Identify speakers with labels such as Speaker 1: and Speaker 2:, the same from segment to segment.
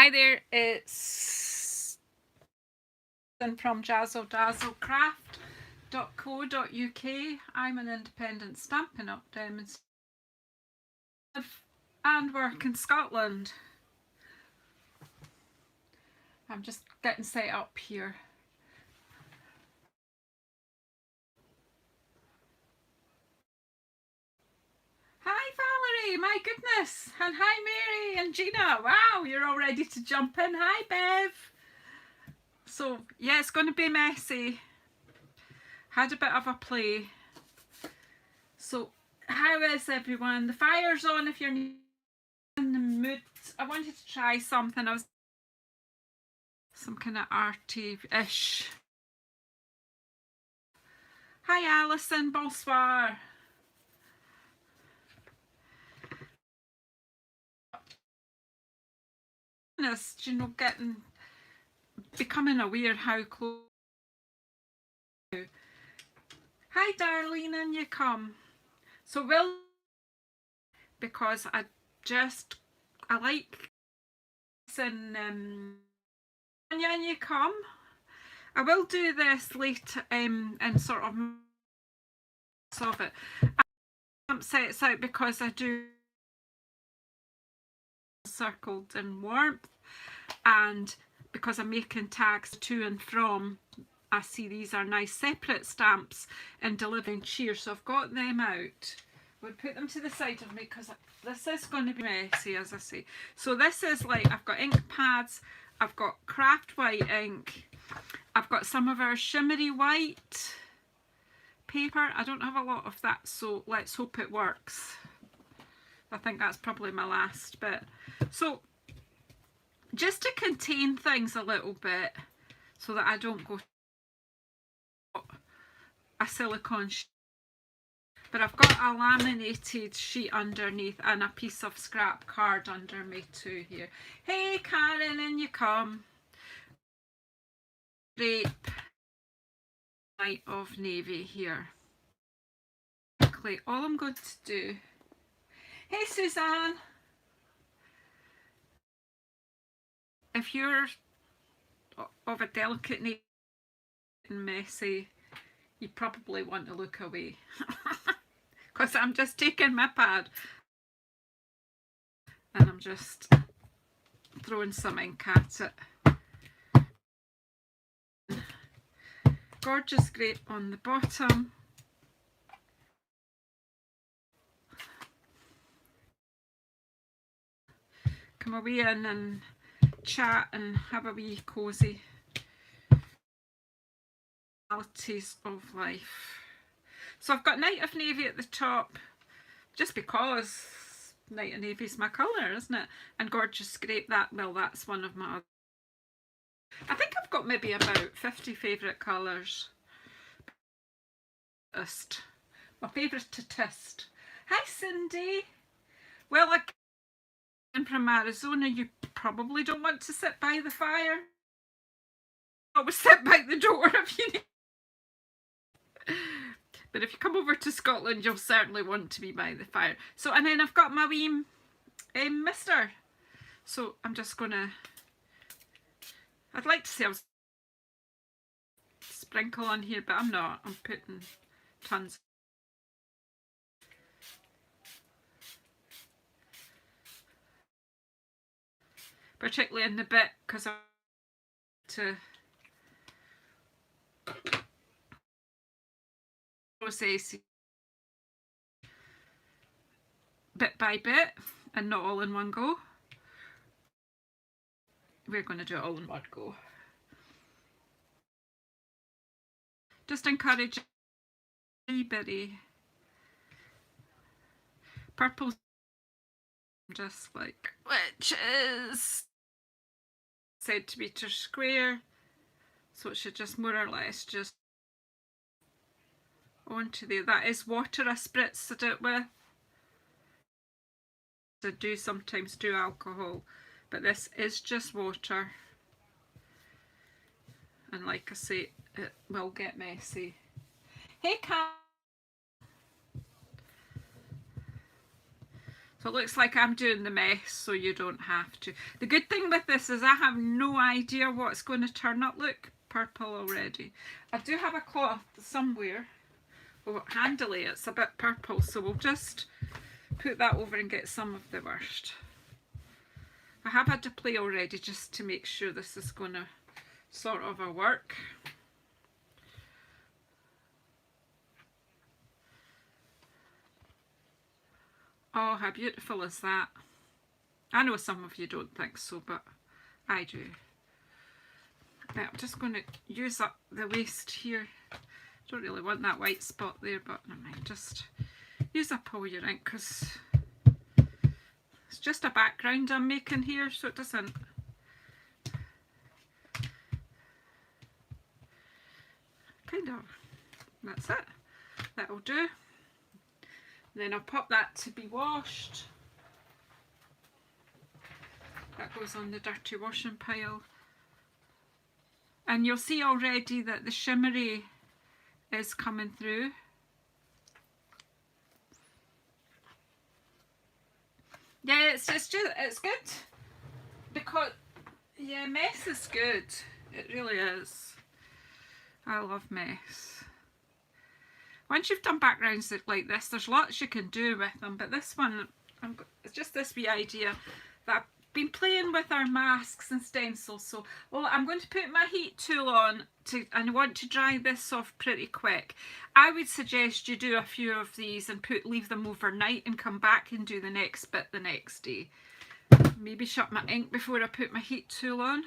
Speaker 1: Hi there, it's from JazzleDazzleCraft.co.uk. I'm an independent Stampin' Up! Demonstrator and work in Scotland. I'm just getting set up here. Hi Valerie, my goodness, and hi Mary and Gina. Wow, you're all ready to jump in. Hi Bev. So yeah, it's going to be messy. Had a bit of a play. So how is everyone? The fire's on if you're in the mood. I wanted to try something. I was some kind of arty-ish. Hi Alison, bonsoir. You know, becoming aware how close. Hi Darlene, and you come. So because I like and and you come. I will do this later and sort of it. I set it out because I do circled in warmth, and because I'm making tags to and from. I see these are nice separate stamps and delivering cheer, so I've got them out. We'll put them to the side of me because this is going to be messy, as I say. So this is like, I've got ink pads, I've got craft white ink, I've got some of our shimmery white paper. I don't have a lot of that, so let's hope it works. I think that's probably my last bit. So just to contain things a little bit so that I don't go a silicone sheet, but I've got a laminated sheet underneath and a piece of scrap card under me too here. Hey Karen, in you come. Grape light of navy here. Quickly, all I'm going to do. Hey Suzanne, if you're of a delicate nature and messy, you probably want to look away because I'm just taking my pad and I'm just throwing some ink at it. Gorgeous grape on the bottom. Come away in and chat and have a wee cosy realities of life. So I've got Night of Navy at the top, just because Night of Navy is my colour, isn't it? And Gorgeous Grape, that's one of my other. I think I've got maybe about 50 favourite colours. My favourite to test. Hi Cindy. Well, I'm from Arizona, you probably don't want to sit by the fire. Always sit by the door if you need. But if you come over to Scotland, you'll certainly want to be by the fire. So, and then I've got my wee mister. So I'm just gonna, I'd like to say I was sprinkle on here, but I'm not. I'm putting tons. Particularly in the bit, because I want to process bit by bit and not all in one go. We're going to do it all in one go. Just encourage everybody. Purple, just like, which is centimetre square, so it should just more or less just onto there. That is water I spritzed it with. I do sometimes do alcohol, but this is just water, and like I say, it will get messy. Hey Kat. So it looks like I'm doing the mess, so you don't have to. The good thing with this is I have no idea what's going to turn up. Look, purple already. I do have a cloth somewhere. Oh, handily it's a bit purple, so we'll just put that over and get some of the worst. I have had to play already just to make sure this is going to sort of work. Oh, how beautiful is that? I know some of you don't think so, but I do. Now I'm just going to use up the waste here. Don't really want that white spot there, but never mind. Just use up all your ink because it's just a background I'm making here, so it doesn't. Kind of. That's it. That'll do. Then I'll pop that to be washed. That goes on the dirty washing pile. And you'll see already that the shimmery is coming through. Yeah, it's good because yeah, mess is good. It really is. I love mess. Once you've done backgrounds like this, there's lots you can do with them, but this one, it's just this wee idea that I've been playing with our masks and stencils. So, well, I'm going to put my heat tool on and I want to dry this off pretty quick. I would suggest you do a few of these and leave them overnight and come back and do the next bit the next day. Maybe shut my ink before I put my heat tool on.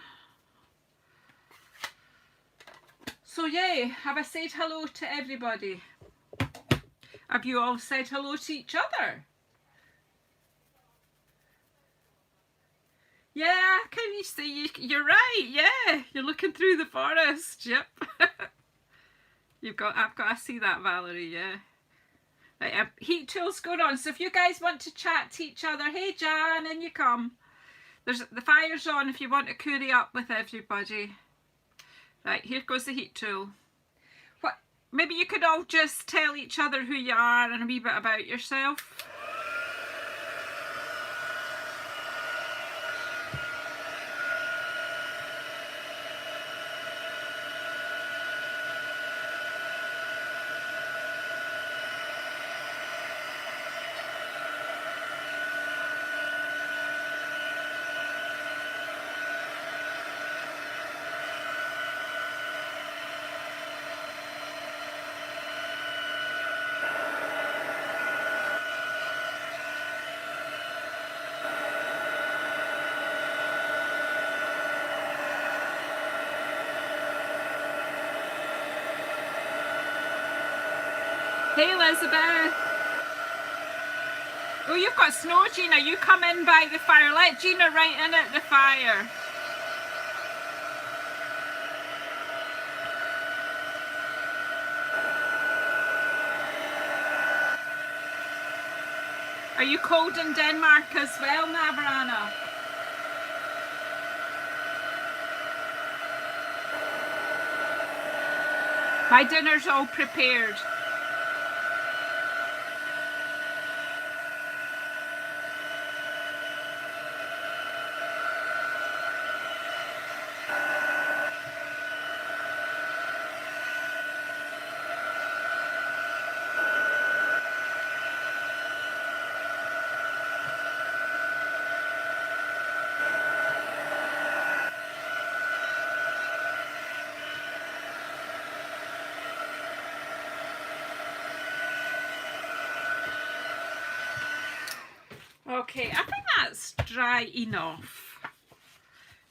Speaker 1: So yeah, have I said hello to everybody? Have you all said hello to each other? Yeah, can you see? You're right, yeah. You're looking through the forest, yep. I've got to see that, Valerie, yeah. Right, heat tool's going on, so if you guys want to chat to each other, hey Jan, in you come. The fire's on if you want to curry up with everybody. Right, here goes the heat tool. Maybe you could all just tell each other who you are and a wee bit about yourself. Hey Elizabeth. Oh, you've got snow, Gina. You come in by the fire. Let Gina right in at the fire. Are you cold in Denmark as well, Navarana? My dinner's all prepared. Okay, I think that's dry enough.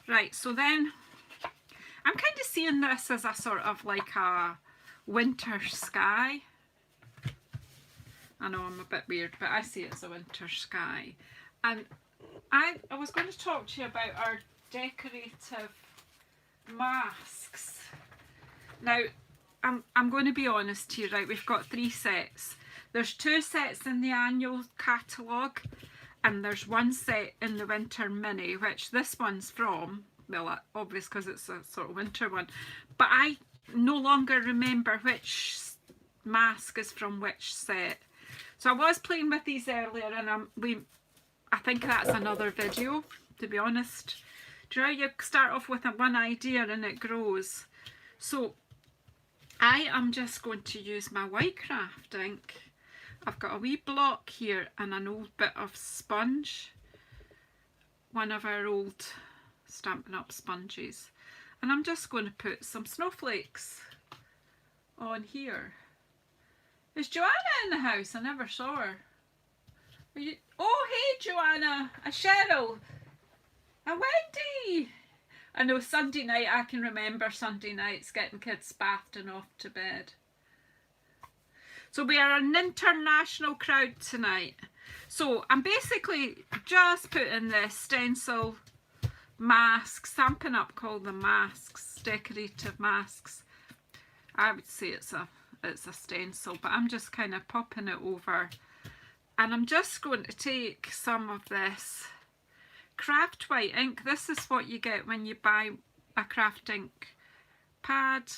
Speaker 1: Right, so then I'm kind of seeing this as a sort of like a winter sky. I know I'm a bit weird, but I see it as a winter sky. And I was going to talk to you about our decorative masks. Now, I'm going to be honest here, right? We've got 3 sets. There's 2 sets in the annual catalogue, and there's 1 set in the winter mini, which this one's from. Well, obvious because it's a sort of winter one. But I no longer remember which mask is from which set. So I was playing with these earlier, and I think that's another video, to be honest. Do you know, you start off with one idea and it grows. So I am just going to use my white craft ink. I've got a wee block here and an old bit of sponge, one of our old Stampin' Up sponges, and I'm just going to put some snowflakes on here. Is Joanna in the house? I never saw her. Oh, hey Joanna, a Cheryl, a Wendy. I know Sunday night, I can remember Sunday nights getting kids bathed and off to bed. So we are an international crowd tonight. So I'm basically just putting this stencil mask, Stampin' Up called them masks, decorative masks. I would say it's a stencil, but I'm just kind of popping it over. And I'm just going to take some of this craft white ink. This is what you get when you buy a craft ink pad.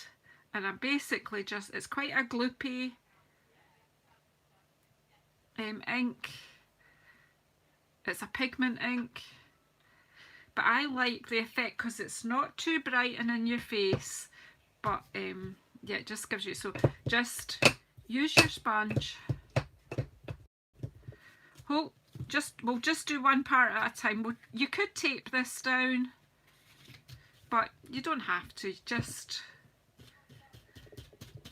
Speaker 1: And I'm basically just, it's quite a gloopy ink. It's a pigment ink, but I like the effect because it's not too bright and in your face, but yeah, it just gives you, so just use your sponge. We'll just do one part at a time. You could tape this down, but you don't have to. Just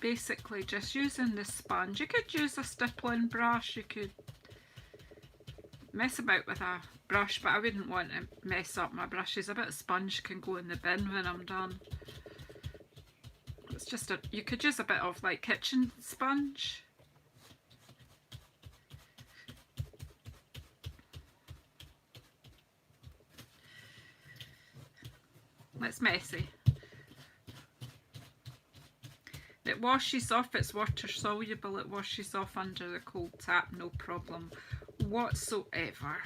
Speaker 1: basically just using the sponge. You could use a stippling brush, you could mess about with a brush, but I wouldn't want to mess up my brushes. A bit of sponge can go in the bin when I'm done. It's just you could use a bit of like kitchen sponge. It's messy. It washes off, it's water soluble, it washes off under the cold tap, no problem whatsoever.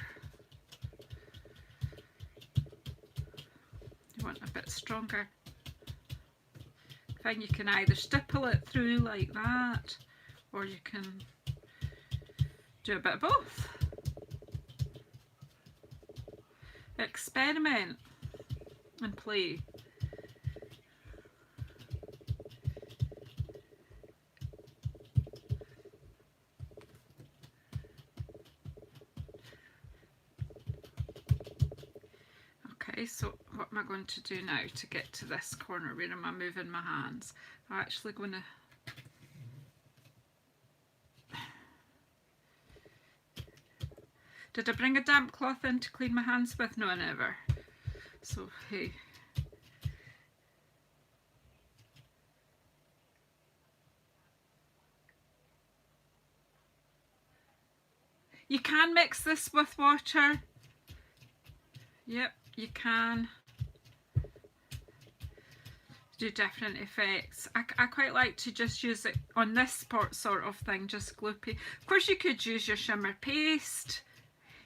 Speaker 1: You want a bit stronger. Then you can either stipple it through like that, or you can do a bit of both. Experiment and play. Okay, so what am I going to do now to get to this corner? Where am I moving my hands? I'm actually going to Did I bring a damp cloth in to clean my hands with? No, never. So, hey. You can mix this with water. Yep, you can do different effects. I quite like to just use it on this part sort of thing, just gloopy. Of course you could use your shimmer paste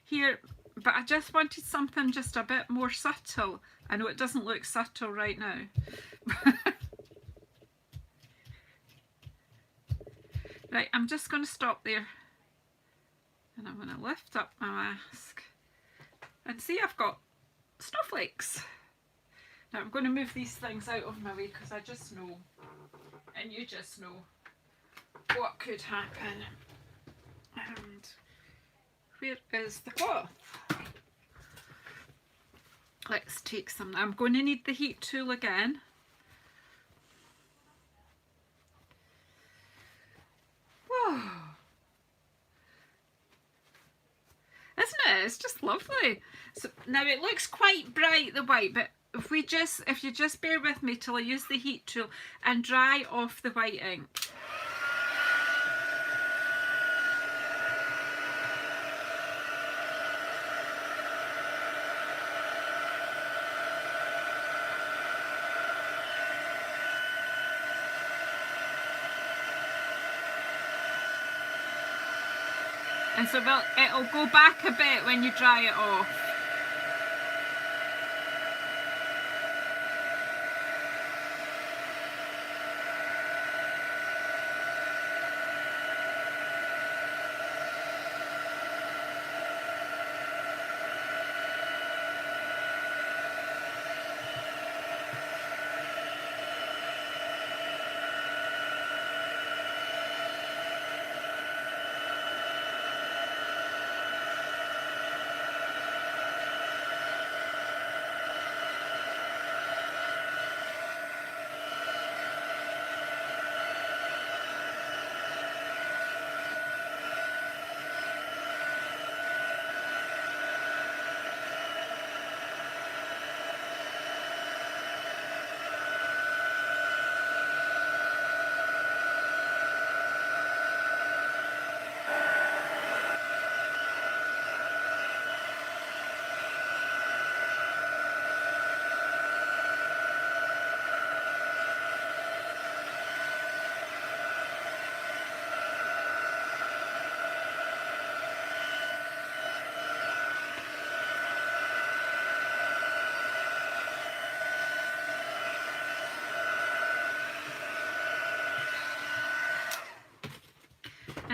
Speaker 1: here, but I just wanted something just a bit more subtle. I know it doesn't look subtle right now. Right, I'm just going to stop there. And I'm going to lift up my mask. And see, I've got snowflakes. Now I'm going to move these things out of my way because I just know, and you just know, what could happen. And where is the cloth? Let's take some. I'm going to need the heat tool again. Whoa. Isn't it? It's just lovely. So now it looks quite bright, the white, but if you just bear with me till I use the heat tool and dry off the white ink. And so it'll go back a bit when you dry it off.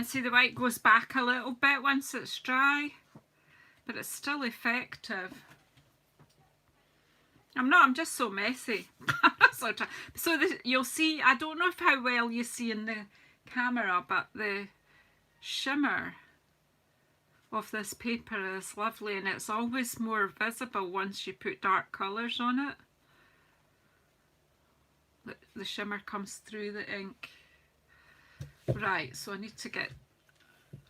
Speaker 1: And see, the white goes back a little bit once it's dry, but it's still effective. I'm just so messy. So you'll see, I don't know how well you see in the camera, but the shimmer of this paper is lovely, and it's always more visible once you put dark colours on it. The shimmer comes through the ink. Right, so I need to get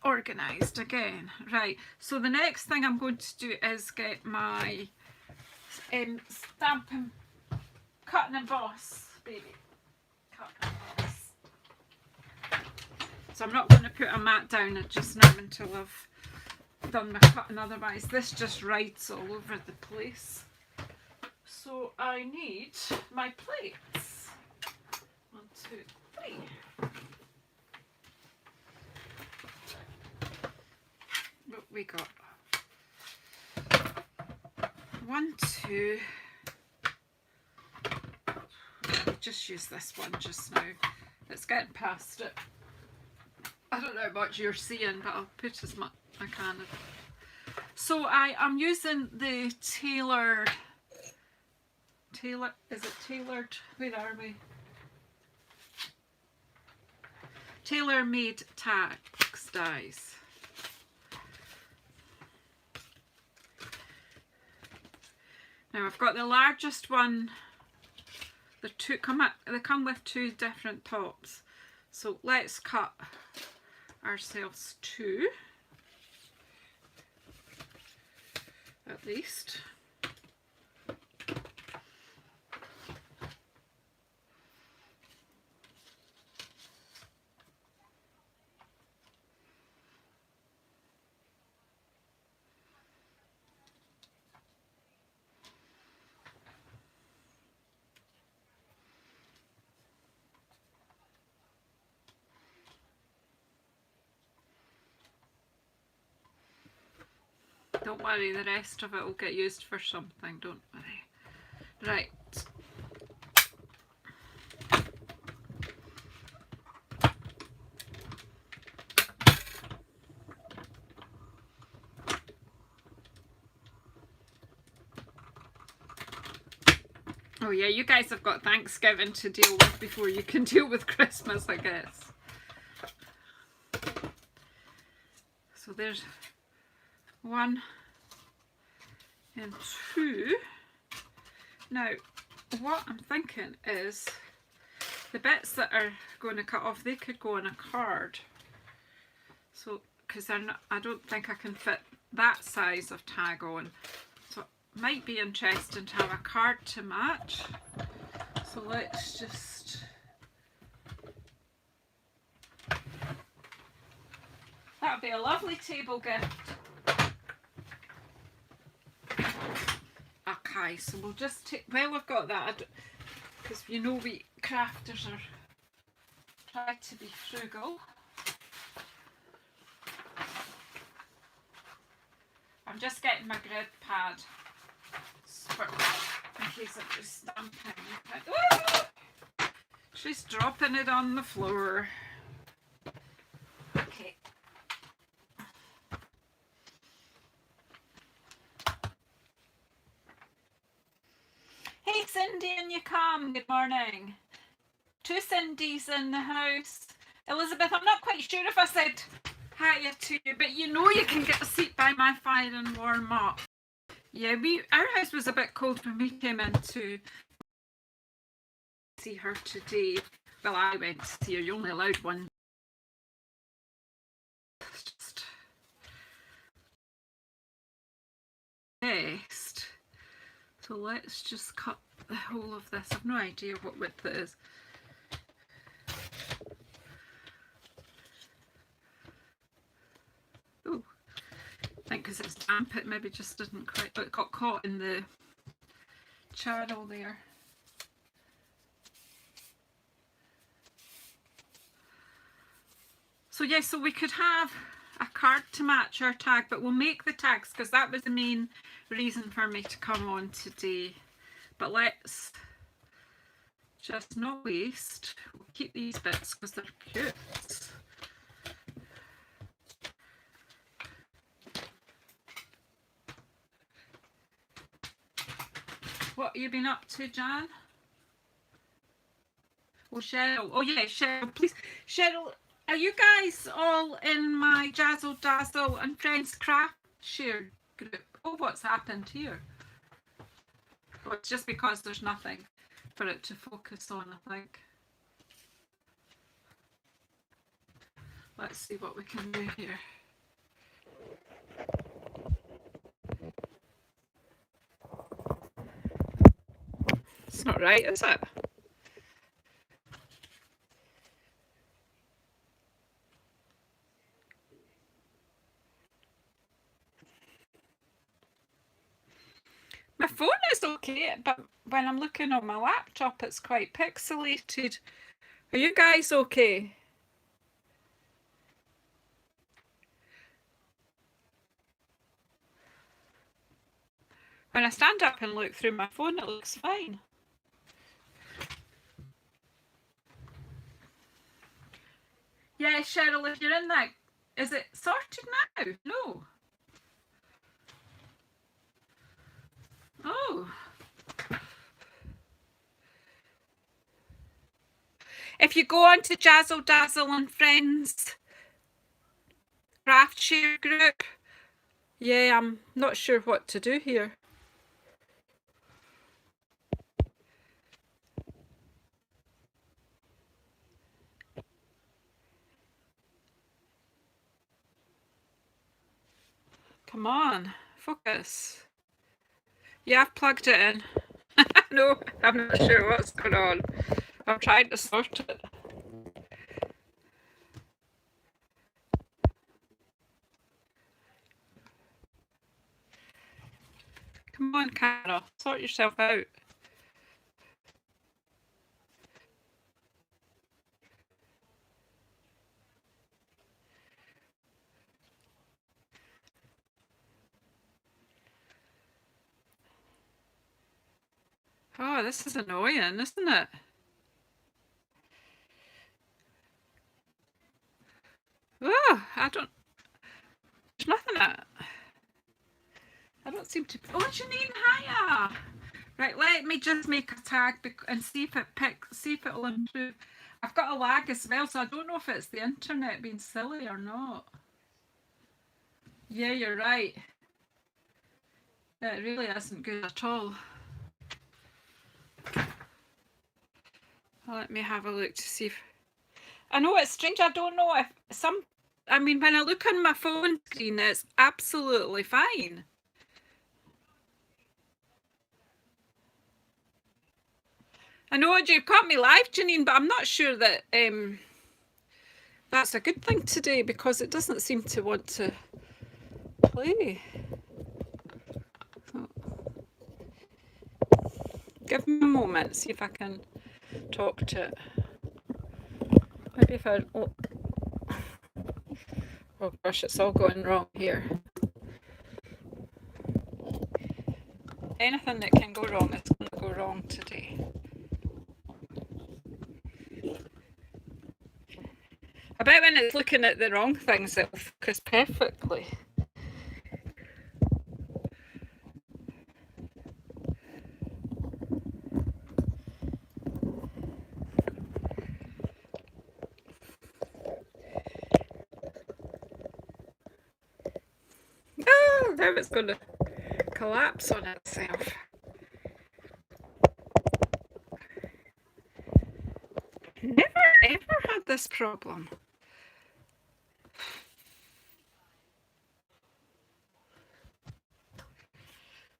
Speaker 1: organised again. Right, so the next thing I'm going to do is get my Stampin' Cut and Emboss, baby. Cut and Emboss. So I'm not going to put a mat down just now until I've done my cutting, otherwise this just rides all over the place. So I need my plates. 1, 2, 3. What we got? 1, 2. Just use this one just now. It's getting past it. I don't know how much you're seeing, but I'll put as much I can. So I'm using the tailored, is it tailored? Where are we? Tailor-made tags dies. Now I've got the largest one. They come with 2 different tops. So let's cut ourselves 2 at least. Don't worry, the rest of it will get used for something, don't worry. Right. Oh yeah, you guys have got Thanksgiving to deal with before you can deal with Christmas, I guess. So there's 1 and 2. Now what I'm thinking is the bits that are going to cut off, they could go on a card. So because I don't think I can fit that size of tag on. So it might be interesting to have a card to match. So let's just, that would be a lovely table gift. Okay, so we'll just take, well, we've got that, because you know we crafters are try to be frugal. I'm just getting my grid pad in case I'm just stamping. Ooh! She's dropping it on the floor. Okay. Hey Cindy, and you come. Good morning. 2 Cindys in the house. Elizabeth, I'm not quite sure if I said hi to you, but you know you can get a seat by my fire and warm up. Yeah, our house was a bit cold when we came in to see her today. Well, I went to see her. You're only allowed one. It's just best. So let's just cut the whole of this. I've no idea what width it is. Oh, I think because it's damp it maybe just didn't quite, it got caught in the charcoal there. So yeah, so we could have a card to match our tag, but we'll make the tags because that was the main reason for me to come on today. But let's just not waste. We'll keep these bits because they're cute. you been up to, Jan? Oh, Cheryl. Oh, yeah, Cheryl, please. Cheryl, are you guys all in my Jazzle Dazzle and Friends Craft share group? Oh, what's happened here? Oh, it's just because there's nothing for it to focus on, I think. Let's see what we can do here. It's not right, is it? My phone is okay, but when I'm looking on my laptop, it's quite pixelated. Are you guys okay? When I stand up and look through my phone, it looks fine. Yeah, Cheryl, if you're in that, is it sorted now? No. Oh. If you go on to Jazzle Dazzle and Friends Craft Share Group, yeah, I'm not sure what to do here. Come on, focus. Yeah, I've plugged it in. No, I'm not sure what's going on. I'm trying to sort it. Come on, Carol, sort yourself out. Oh, this is annoying, isn't it? Oh, there's nothing in it. I don't seem to. Oh, Janine, hiya. Right, let me just make a tag and see if it'll improve. I've got a lag as well, so I don't know if it's the internet being silly or not. Yeah, you're right. It really isn't good at all. Let me have a look to see if... I know it's strange. I don't know if I mean, when I look on my phone screen, it's absolutely fine. I know you've caught me live, Janine, but I'm not sure that that's a good thing today because it doesn't seem to want to play. So, give me a moment, see if I can talk to it. Maybe if I... Oh gosh, it's all going wrong here. Anything that can go wrong is going to go wrong today. I bet when it's looking at the wrong things, it'll focus perfectly. Oh, now it's going to collapse on itself. Never ever had this problem.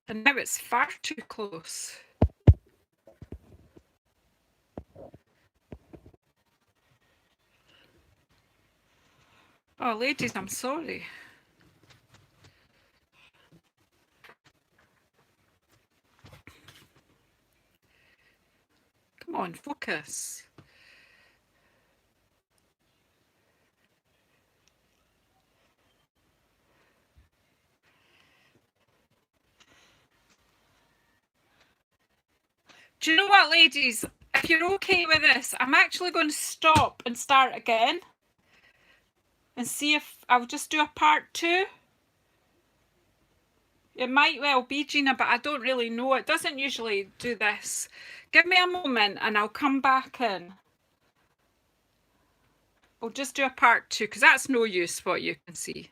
Speaker 1: And now it's far too close. Oh, ladies, I'm sorry. Come on, focus. Do you know what, ladies? If you're okay with this, I'm actually going to stop and start again and see if I'll just do a part 2. It might well be, Gina, but I don't really know. It doesn't usually do this. Give me a moment and I'll come back in. We'll just do a part 2 because that's no use what you can see.